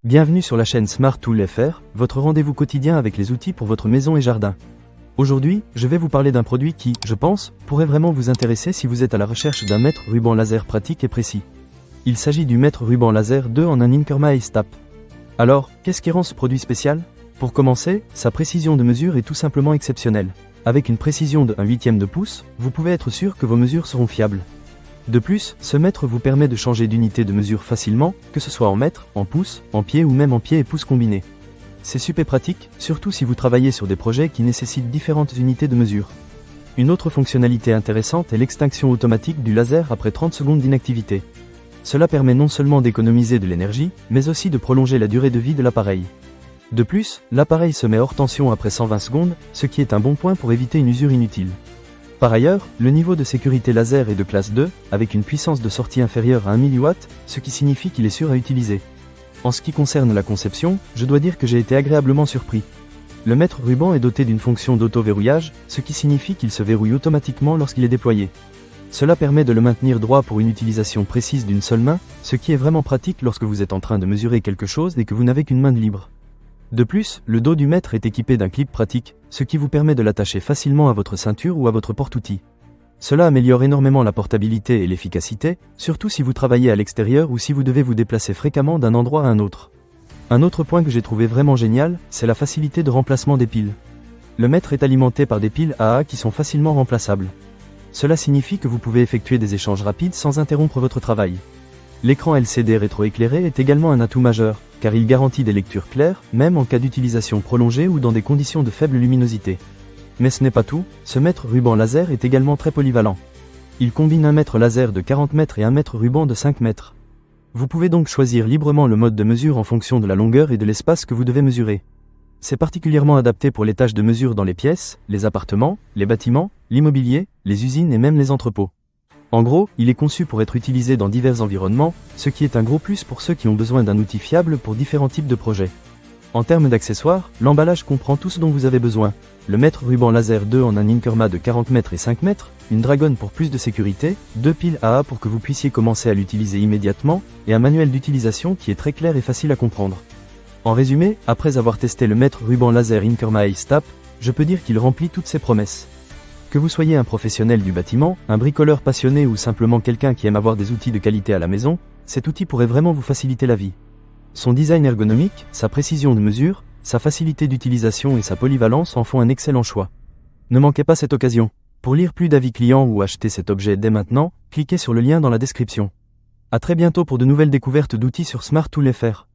Bienvenue sur la chaîne Smart Tool FR, votre rendez-vous quotidien avec les outils pour votre maison et jardin. Aujourd'hui, je vais vous parler d'un produit qui, je pense, pourrait vraiment vous intéresser si vous êtes à la recherche d'un mètre ruban laser pratique et précis. Il s'agit du mètre ruban laser 2 en un Inkerma Ace-Tap. Alors, qu'est-ce qui rend ce produit spécial? Pour commencer, sa précision de mesure est tout simplement exceptionnelle. Avec une précision de 1/8 de pouce, vous pouvez être sûr que vos mesures seront fiables. De plus, ce mètre vous permet de changer d'unité de mesure facilement, que ce soit en mètres, en pouces, en pieds ou même en pieds et pouces combinés. C'est super pratique, surtout si vous travaillez sur des projets qui nécessitent différentes unités de mesure. Une autre fonctionnalité intéressante est l'extinction automatique du laser après 30 secondes d'inactivité. Cela permet non seulement d'économiser de l'énergie, mais aussi de prolonger la durée de vie de l'appareil. De plus, l'appareil se met hors tension après 120 secondes, ce qui est un bon point pour éviter une usure inutile. Par ailleurs, le niveau de sécurité laser est de classe 2, avec une puissance de sortie inférieure à 1 mW, ce qui signifie qu'il est sûr à utiliser. En ce qui concerne la conception, je dois dire que j'ai été agréablement surpris. Le mètre ruban est doté d'une fonction d'auto-verrouillage, ce qui signifie qu'il se verrouille automatiquement lorsqu'il est déployé. Cela permet de le maintenir droit pour une utilisation précise d'une seule main, ce qui est vraiment pratique lorsque vous êtes en train de mesurer quelque chose et que vous n'avez qu'une main de libre. De plus, le dos du mètre est équipé d'un clip pratique, ce qui vous permet de l'attacher facilement à votre ceinture ou à votre porte-outils. Cela améliore énormément la portabilité et l'efficacité, surtout si vous travaillez à l'extérieur ou si vous devez vous déplacer fréquemment d'un endroit à un autre. Un autre point que j'ai trouvé vraiment génial, c'est la facilité de remplacement des piles. Le mètre est alimenté par des piles AA qui sont facilement remplaçables. Cela signifie que vous pouvez effectuer des échanges rapides sans interrompre votre travail. L'écran LCD rétroéclairé est également un atout majeur, car il garantit des lectures claires, même en cas d'utilisation prolongée ou dans des conditions de faible luminosité. Mais ce n'est pas tout, ce mètre ruban laser est également très polyvalent. Il combine un mètre laser de 40 mètres et un mètre ruban de 5 mètres. Vous pouvez donc choisir librement le mode de mesure en fonction de la longueur et de l'espace que vous devez mesurer. C'est particulièrement adapté pour les tâches de mesure dans les pièces, les appartements, les bâtiments, l'immobilier, les usines et même les entrepôts. En gros, il est conçu pour être utilisé dans divers environnements, ce qui est un gros plus pour ceux qui ont besoin d'un outil fiable pour différents types de projets. En termes d'accessoires, l'emballage comprend tout ce dont vous avez besoin. Le mètre ruban laser 2 en un Inkerma de 40 mètres et 5 mètres, une Dragon pour plus de sécurité, 2 piles AA pour que vous puissiez commencer à l'utiliser immédiatement, et un manuel d'utilisation qui est très clair et facile à comprendre. En résumé, après avoir testé le mètre ruban laser Inkerma Ace-Tap, je peux dire qu'il remplit toutes ses promesses. Que vous soyez un professionnel du bâtiment, un bricoleur passionné ou simplement quelqu'un qui aime avoir des outils de qualité à la maison, cet outil pourrait vraiment vous faciliter la vie. Son design ergonomique, sa précision de mesure, sa facilité d'utilisation et sa polyvalence en font un excellent choix. Ne manquez pas cette occasion. Pour lire plus d'avis clients ou acheter cet objet dès maintenant, cliquez sur le lien dans la description. À très bientôt pour de nouvelles découvertes d'outils sur Smart Tool FR.